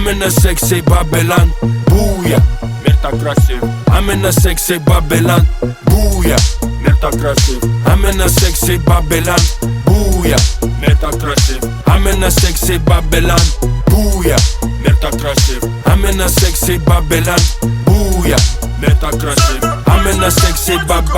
I'm in a sexy Babylon, буя, мир так красив. I'm in a sexy Babylon, буя, мир так красив. I'm in a sexy Babylon, буя, мир так красив. I'm in a sexy Babylon, буя, мир так красив. I'm in a sexy Babylon, буя, мир так красив. I'm in a sexy bounce,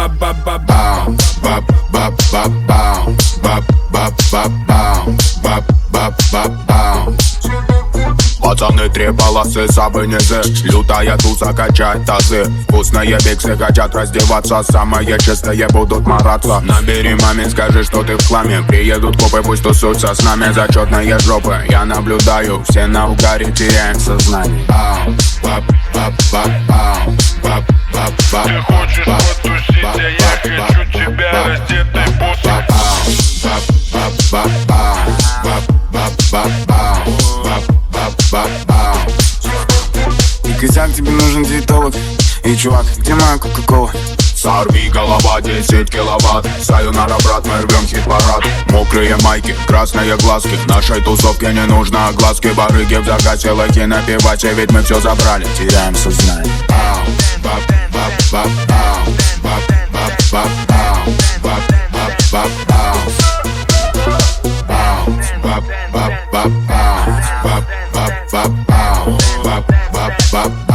Пацаны, три полосы, сабы, низы. Лютая туза качает тазы. Вкусные биксы хотят раздеваться. Самые чистые будут мараться. Набери маме, скажи, что ты в хламе. Приедут копы, пусть тусуются с нами. Зачетные жопы, я наблюдаю. Все на угаре, теряем сознание. Ты хочешь потусить, а я хочу тебя раздетой босой. И косяк, тебе нужен диетолог. И чувак, где моя кока-кола? Сорви голова, 10 киловатт. Сайонара, брат, мы рвем хит-парад. Мокрые майки, красные глазки. Нашей тусовке не нужно огласки. Барыги в загасе, лайки напивайте, ведь мы все забрали. Теряем сознание. Bop,